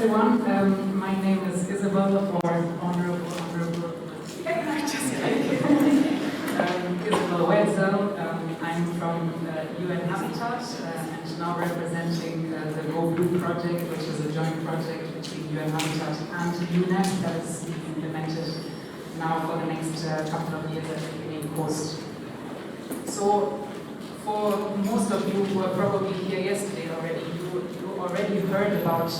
everyone. My name is Isabel, or Honorable Isabel Wetzel. I'm from UN Habitat and now representing the GoBlue Project, which is a joint project between UN Habitat and UNEP that is being implemented now for the next couple of years at the Guinea coast. So, for most of you who were probably here yesterday already, you already heard about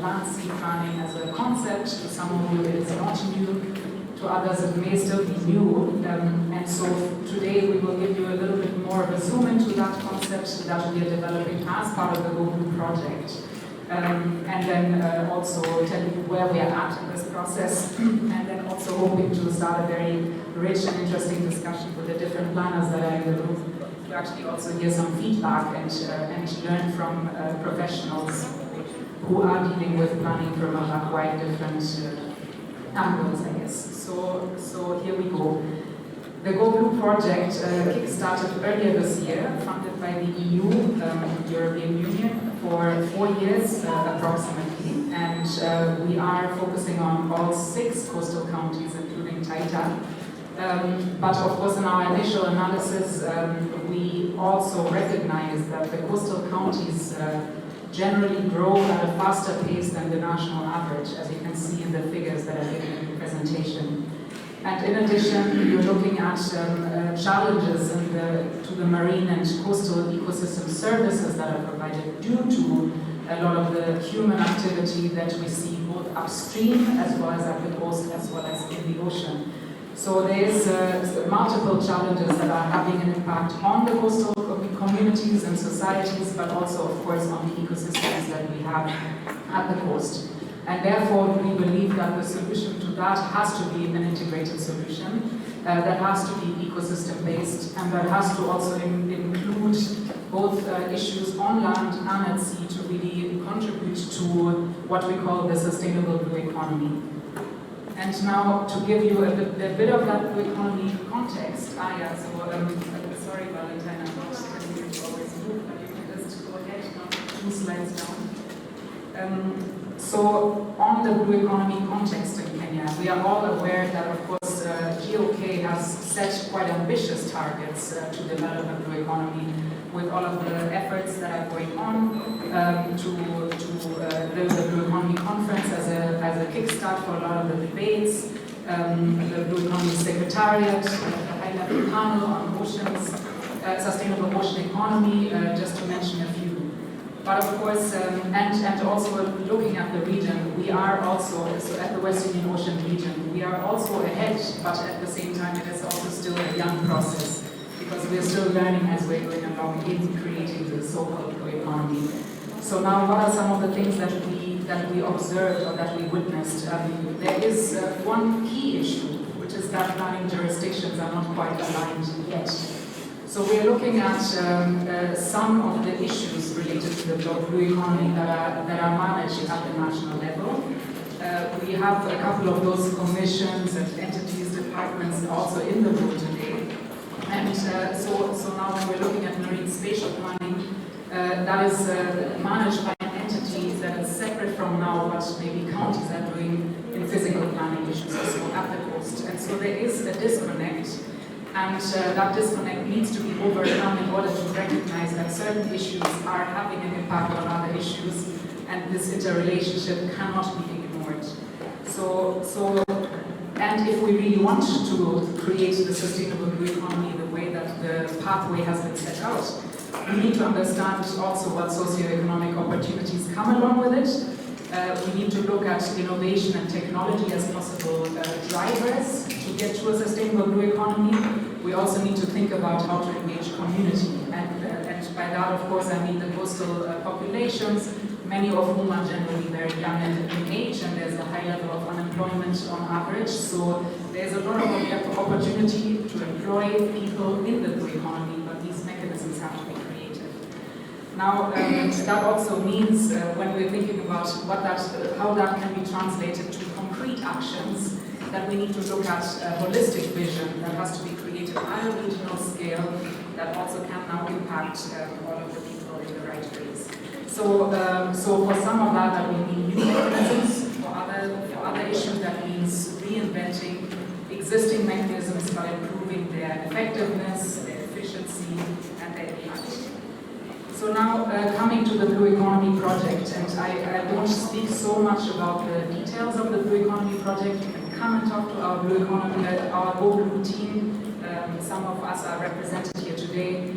land sea planning as a concept. To some of you it is not new, to others it may still be new. And so today we will give you a little bit more of a zoom into that concept that we are developing as part of the GoBlue project. And then also tell you where we are at in this process, and then also hoping to start a very rich and interesting discussion with the different planners that are in the room, to actually also hear some feedback and learn from professionals who are dealing with planning from a quite different angles, I guess. So here we go. The GoBlue project kick-started earlier this year, funded by the EU, European Union, for 4 years approximately, and we are focusing on all 6 coastal counties, including Taita. But of course, in our initial analysis, we also recognize that the coastal counties generally grow at a faster pace than the national average, as you can see in the figures that are given in the presentation. And in addition, we're looking at challenges to the marine and coastal ecosystem services that are provided due to a lot of the human activity that we see both upstream as well as at the coast as well as in the ocean. So there's multiple challenges that are having an impact on the coastal communities and societies, but also, of course, on the ecosystems that we have at the coast. And therefore, we believe that the solution to that has to be an integrated solution, that has to be ecosystem-based, and that has to also include both issues on land and at sea to really contribute to what we call the sustainable blue economy. And now, to give you a bit of that blue economy context, sorry, Valentine, I'm not telling you to always move, but you can just go ahead now, 2 slides down. So, on the blue economy context in Kenya, we are all aware that, of course, GOK has set quite ambitious targets to develop a blue economy, with all of the efforts that are going on to the Blue Economy Conference as a kickstart for a lot of the debates, the Blue Economy Secretariat, the high-level panel on oceans, sustainable ocean economy, just to mention a few. But of course, and also looking at the region, we are also, so at the West Indian Ocean region, we are also ahead, but at the same time it is also still a young process, because we're still learning as we're going along in creating the so-called blue economy. So now, what are some of the things that we observed or that we witnessed? There is one key issue, which is that planning jurisdictions are not quite aligned yet. So we're looking at some of the issues related to the blue economy that are managed at the national level. We have a couple of those commissions and entities, departments also in the room today. And so now when we're looking at marine spatial planning, that is managed by an entity that is separate from now what maybe counties are doing in physical planning issues also at the coast. And so there is a disconnect, and that disconnect needs to be overcome in order to recognize that certain issues are having an impact on other issues, and this interrelationship cannot be ignored. And if we really want to create the sustainable blue economy the way that the pathway has been set out, we need to understand also what socioeconomic opportunities come along with it. We need to look at innovation and technology as possible drivers to get to a sustainable blue economy. We also need to think about how to engage community. And by that, of course, I mean the coastal populations, many of whom are generally very young in age, and there's a high level of unemployment on average. So there's a lot of opportunity to employ people in the blue economy, but these mechanisms have to be created. Now, that also means when we're thinking about how that can be translated to concrete actions, that we need to look at a holistic vision that has to be created at a regional scale that also can now impact all of the people in the right ways. So for some of that will mean new mechanisms. For other issues, that means reinventing existing mechanisms by improving their effectiveness, their efficiency, and their impact. So now coming to the Blue Economy project, and I won't speak so much about the details of the Blue Economy project. You can come and talk to our Blue Economy, our GoBlue team. Some of us are represented here today.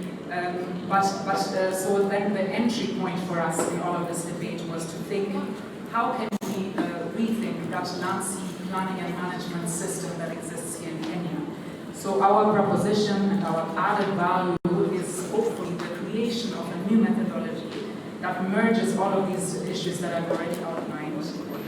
So then the entry point for us in all of this debate was to think, how can we rethink that Nancy planning and management system that exists here in Kenya? So our proposition and our added value is hopefully the creation of a new methodology that merges all of these issues that I've already outlined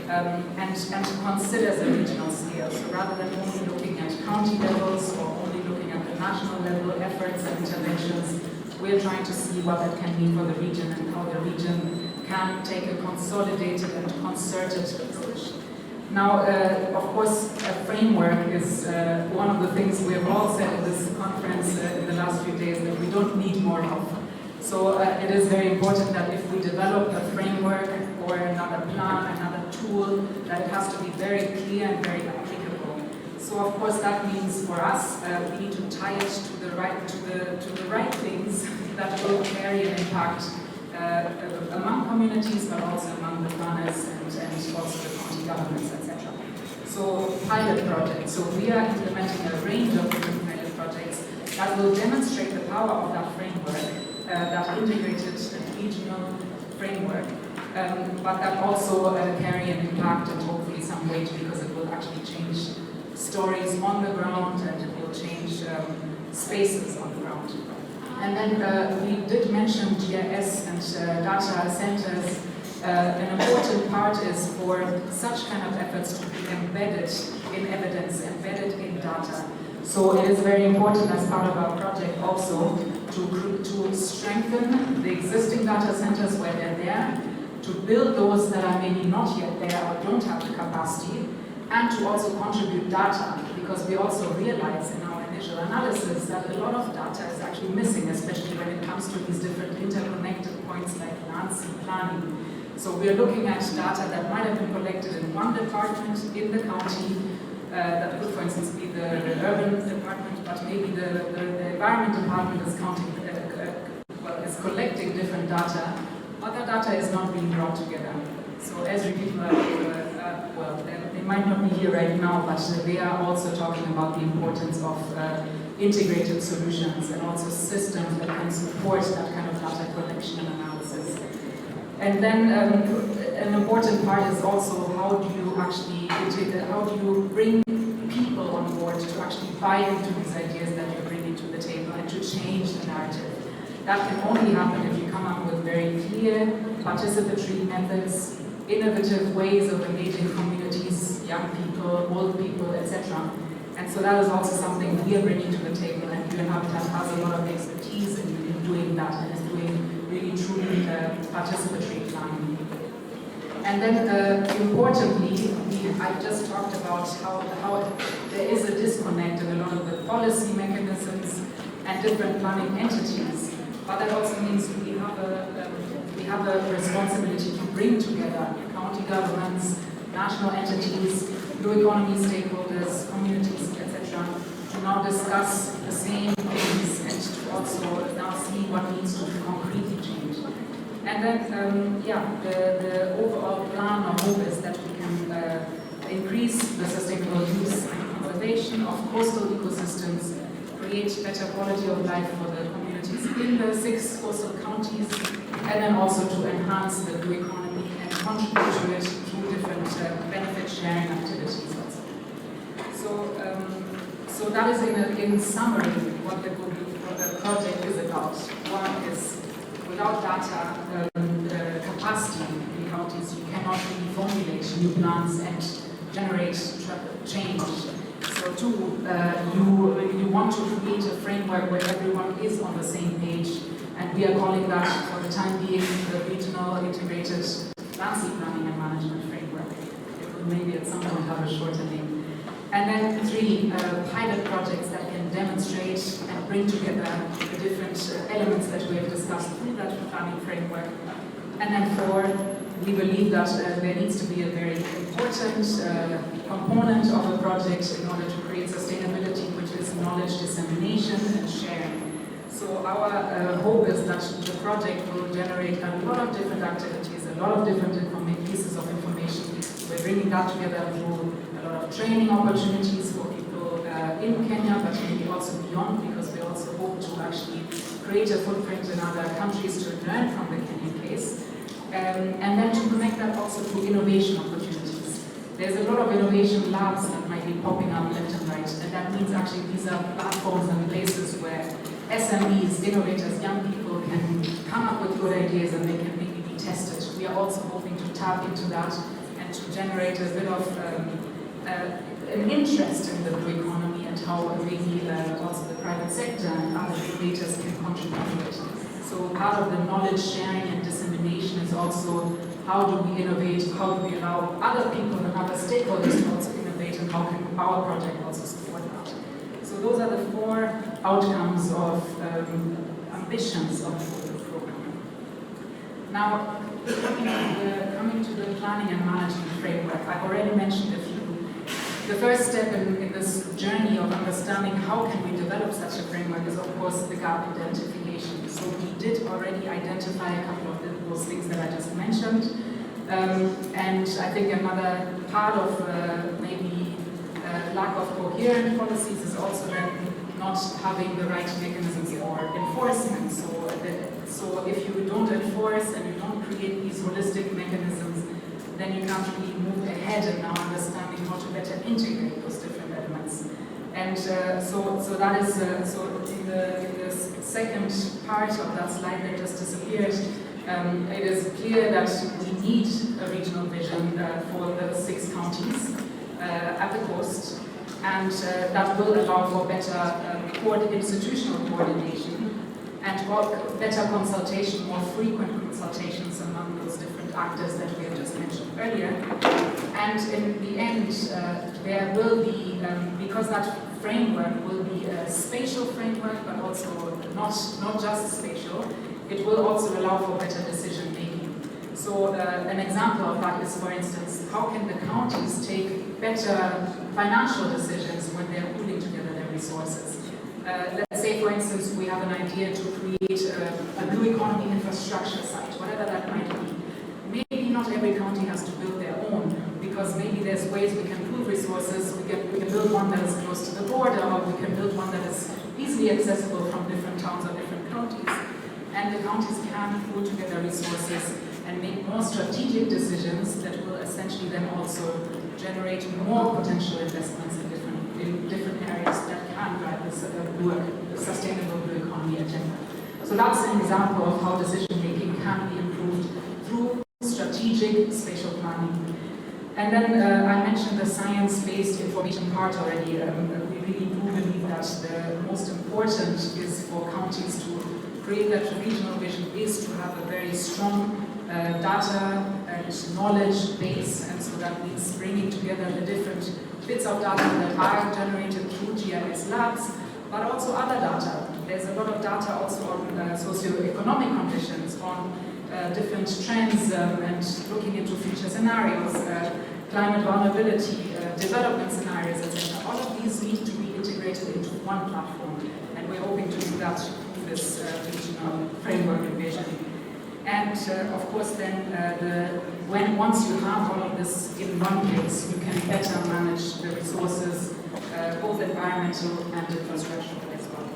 and considers a regional scale. So rather than only looking at county levels or only looking at the national level efforts and interventions, we're trying to see what that can mean for the region and how the region can take a consolidated and concerted approach. Now, of course, a framework is one of the things we have all said at this conference in the last few days that we don't need more of. So it is very important that if we develop a framework or another plan, another tool, that it has to be very clear and very applicable. So of course that means for us we need to tie it to the right things that will carry an impact among communities, but also among the planners and also the county governments, etc. So pilot projects. So we are implementing a range of different pilot projects that will demonstrate the power of that framework, that integrated regional framework, but that also carry an impact and hopefully some weight, because it will actually change stories on the ground and it will change spaces on the ground. And then we did mention GIS and data centers. An important part is for such kind of efforts to be embedded in evidence, embedded in data. So it is very important as part of our project also to strengthen the existing data centers where they're there, to build those that are maybe not yet there or don't have the capacity, and to also contribute data, because we also realize in our initial analysis that a lot of data is actually missing, especially when it comes to these different interconnected points like Nancy planning. So we're looking at data that might have been collected in one department in the county, that could, for instance, be the urban department, but maybe the environment department is is collecting different data. Other data is not being brought together. So Esri people they might not be here right now, but they are also talking about the importance of integrated solutions and also systems that can support that kind of data collection and analysis. And then an important part is also how do you bring people on board to actually buy into these ideas that you're bringing to the table and to change the narrative. That can only happen if you come up with very clear participatory methods, innovative ways of engaging communities, young people, old people, etc. And so that is also something we are bringing to the table, and UN Habitat has a lot of expertise in doing that and is doing really truly participatory planning. And then importantly, I just talked about how there is a disconnect in a lot of the policy mechanisms and different planning entities. But that also means we have a responsibility to bring together county governments, national entities, blue economy stakeholders, communities, etc., to now discuss the same things and to also now see what needs to be concretely changed. And then, the overall plan or hope is that we can increase the sustainable use and conservation of coastal ecosystems, create better quality of life for the communities in the 6 coastal counties, and then also to enhance the blue economy and contribute to it through different benefit sharing activities also. So that is in summary what the GoBlue project is about. One is, without data capacity in counties, you cannot really formulate new plans and generate change. So two, you want to create a framework where everyone is on the same page, and we are calling that, for the time being, the Regional Integrated Landscape Planning and Management Framework. It will maybe at some point have a shorter name. And then 3, pilot projects that can demonstrate and bring together the different elements that we have discussed through that planning framework And then 4, we believe that there needs to be a very important component of a project in order to create sustainability, which is knowledge dissemination and sharing. So our hope is that the project will generate a lot of different activities, a lot of different pieces of information. We're bringing that together through a lot of training opportunities for people in Kenya, but maybe also beyond, because we also hope to actually create a footprint in other countries to learn from the Kenyan case. And then to connect that also to innovation opportunities. There's a lot of innovation labs that might be popping up left and right, and that means actually these are platforms and places where SMEs, innovators, young people can come up with good ideas and they can maybe be tested. We are also hoping to tap into that and to generate a bit of an interest in the blue economy and how maybe also the private sector and other innovators can contribute to it. So part of the knowledge sharing and dissemination is also how do we innovate, how do we allow other people and other stakeholders to also innovate, and how can our project also support that. So those are the 4 outcomes of ambitions of the program. Now, coming to the planning and management framework, I've already mentioned a few. The first step in this journey of understanding how can we develop such a framework is, of course, the gap identification. So we did already identify a couple of those things that I just mentioned. And I think another part of maybe lack of coherent policies is also then not having the right mechanisms for enforcement. So if you don't enforce and you don't create these holistic mechanisms, then you can't really move ahead in now understanding how to better integrate those different elements. And so that is so in the second part of that slide that just disappeared, it is clear that we need a regional vision for the 6 counties at the coast, and that will allow for better institutional coordination and better consultation, more frequent consultations among those different actors that we have just mentioned earlier. And in the end, there will be, because that framework will be a spatial framework, but also not just spatial, it will also allow for better decision making. So an example of that is, for instance, how can the counties take better financial decisions when they're pooling together their resources? Let's say, for instance, we have an idea to create a blue economy infrastructure site, whatever that might be. Maybe not every county has to build their own, because maybe there's ways we can pool resources. We can build one that is close to the border, or we can build one that is easily accessible from different towns or different counties. And the counties can pool together resources and make more strategic decisions that will essentially then also generate more potential investments in different areas that can drive the sustainable blue economy agenda. So that's an example of how decision making can be improved through strategic spatial planning. And then I mentioned the science-based information part already. We really do believe that the most important is for counties to create that regional vision is to have a very strong data and knowledge base, and so that means bringing together the different bits of data that are generated through GIS labs, but also other data. There's a lot of data also on socioeconomic conditions, on different trends and looking into future scenarios, climate vulnerability, development scenarios, etc. All of these need to be integrated into one platform, and we're hoping to do that through this regional framework and vision. And of course then, once you have all of this in one place, you can better manage the resources, both environmental and infrastructural as well.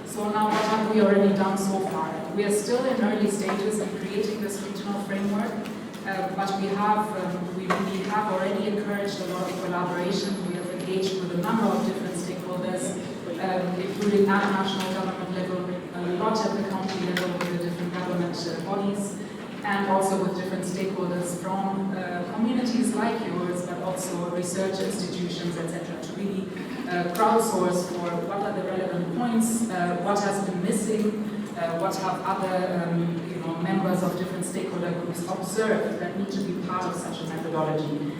So now what have we already done so far? We are still in early stages in creating this regional framework, but we really have already encouraged a lot of collaboration. We have engaged with a number of different stakeholders, including at national government level, a lot at the county level with the different government bodies, and also with different stakeholders from communities like yours, but also research institutions, etc., to really crowdsource for what are the relevant points, what has been missing, what have other members of different stakeholder groups observed that need to be part of such a methodology.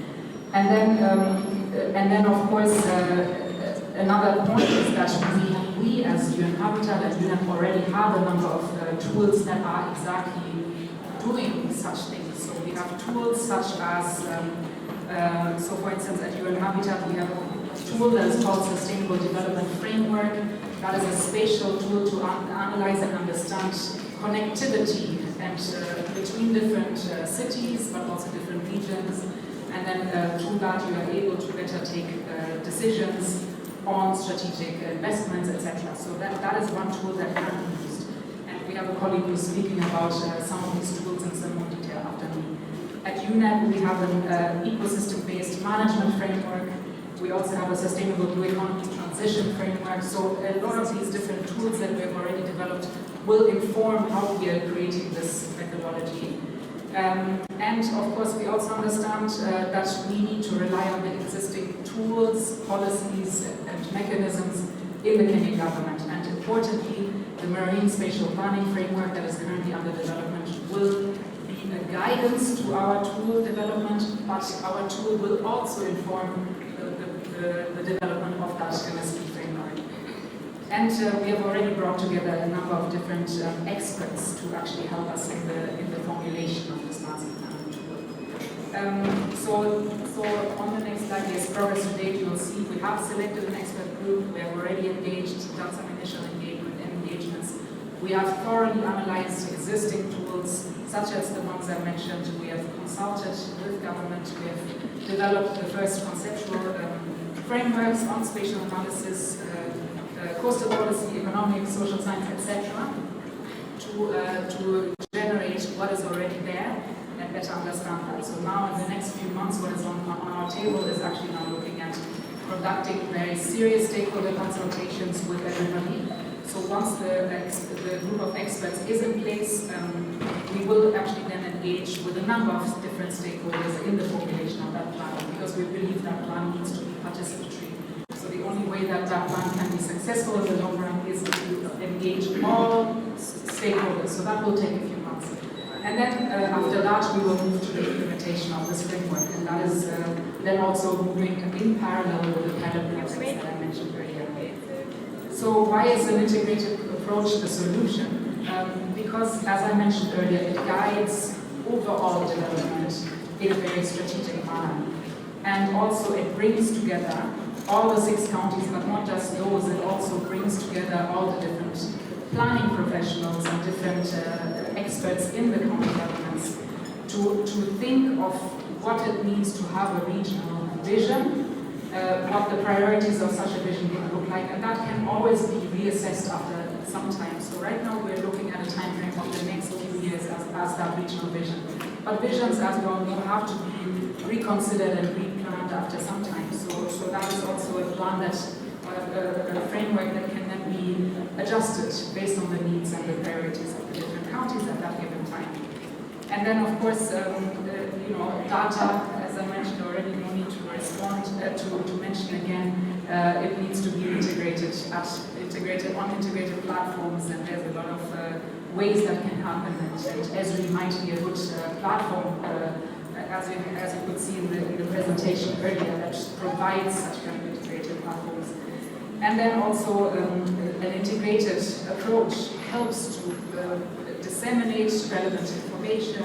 And then of course, another point is that we as UN Habitat and UN already have a number of tools that are exactly doing such things. So we have tools such as, so for instance at UN Habitat we have a tool that is called Sustainable Development Framework. That is a spatial tool to analyze and understand connectivity and between different cities, but also different regions. And then through that you are able to better take decisions on strategic investments, etc. So that is one tool that can be used. And we have a colleague who's speaking about some of these tools in some more detail after me. At UNEP we have an ecosystem-based management framework. We also have a sustainable blue economy transition framework. So a lot of these different tools that we have already developed will inform how we are creating this methodology. And of course we also understand that we need to rely on the existing tools, policies and mechanisms in the Kenyan government. And importantly, the Marine Spatial Planning Framework that is currently under development will be a guidance to our tool development, but our tool will also inform the development of that MSP framework. And we have already brought together a number of different experts to actually help us in the formulation of this master planning tool. So on the next slide, yes, progress to date, you'll see we have selected an expert group, we have already engaged, done some initial engagements. We have thoroughly analyzed existing tools, such as the ones I mentioned. We have consulted with government, we have developed the first conceptual frameworks on spatial analysis, coastal policy, economic, social science, etc., to generate what is already there and better understand that. So now in the next few months what is on our table is actually now looking at conducting very serious stakeholder consultations with everybody. So once the group of experts is in place, we will actually then engage with a number of different stakeholders in the formulation of that plan, because we believe that plan needs to be participatory. So the only way that that plan can be successful in the long run is to engage all stakeholders. So that will take a few months. And then after that, we will move to the implementation of this framework. And that is then also moving in parallel with the pilot projects that I mentioned earlier. So why is an integrated approach the solution? Because, as I mentioned earlier, it guides overall development in a very strategic manner. And also it brings together all the 6 counties, but not just those, it also brings together all the different planning professionals and different experts in the county governments to think of what it means to have a regional vision, what the priorities of such a vision can look like, and that can always be reassessed after some time. So right now we're looking at a time frame of the next few years as that regional vision. But visions, as we all know, have to be reconsidered and replanned after some time. So that is also a plan that, a framework that can then be adjusted based on the needs and the priorities of the different counties at that given time. And then, of course, data, as I mentioned already, no need to respond to mention again. It needs to be integrated on integrated platforms, and there's a lot of ways that can happen. And Esri might be a good platform, as you could see in the presentation earlier, that provides such kind of integrated platforms. And then also an integrated approach helps to disseminate relevant information,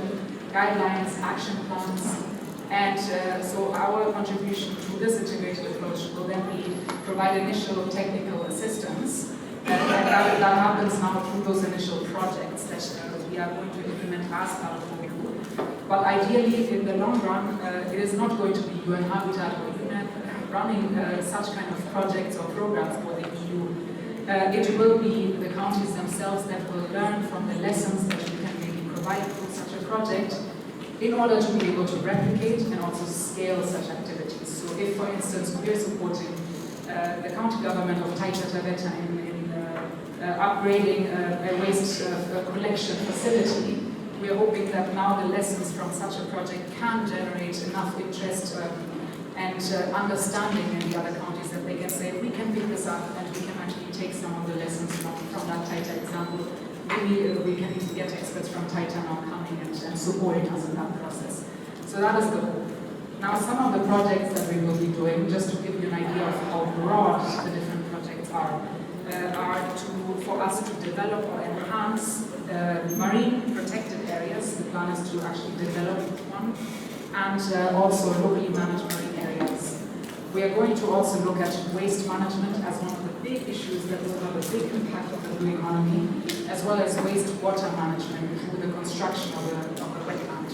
guidelines, action plans, and so our contribution to this integrated approach will then be provide initial technical assistance, and that happens now through those initial projects that we are going to implement as part of GoBlue. But ideally, in the long run, it is not going to be UN Habitat or UNEP running such kind of projects or programs for the EU. It will be the counties themselves that will learn from the lessons that we can maybe provide through such a project in order to be able to replicate and also scale such activities. So if, for instance, we are supporting the county government of Taita Taveta in upgrading a waste collection facility, we are hoping that now the lessons from such a project can generate enough interest and understanding in the other counties that they can say, we can pick this up and we can actually take some of the lessons from that Taita example. Maybe we can even get experts from Taita now coming and supporting us in that process. So that is the goal. Now some of the projects that we will be doing, just to give you an idea of how broad the different projects are for us to develop or enhance marine protected areas. The plan plan is to actually develop one, and also locally managed marine areas. We are going to also look at waste management as one of the big issues that will have a big impact on the blue economy, as well as wastewater management through the construction of a wetland,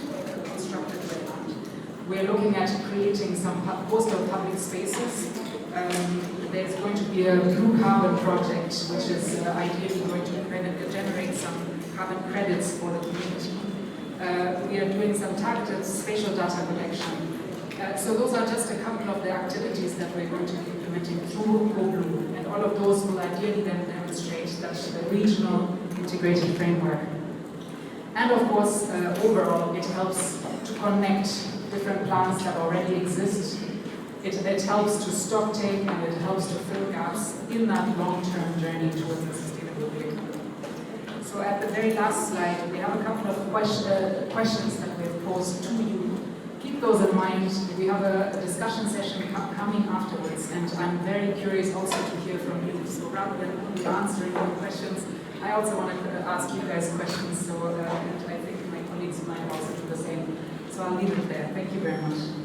a constructed wetland. We are looking at creating some coastal public spaces. There's going to be a blue carbon project, which is ideally going to generate some carbon credits for the community. We are doing some targeted spatial data collection. So those are just a couple of the activities that we're going to be implementing through GoBlue, and all of those will ideally then demonstrate that the regional integrated framework. And of course, overall, it helps to connect different plans that already exist. It helps to stock take, and it helps to fill gaps in that long-term journey towards a sustainable blue economy. So at the very last slide, we have a couple of questions that we've posed to you. Keep those in mind. We have a discussion session coming afterwards, and I'm very curious also to hear from you. So rather than only answering your questions, I also want to ask you guys questions, and I think my colleagues might also do the same. So I'll leave it there. Thank you very much.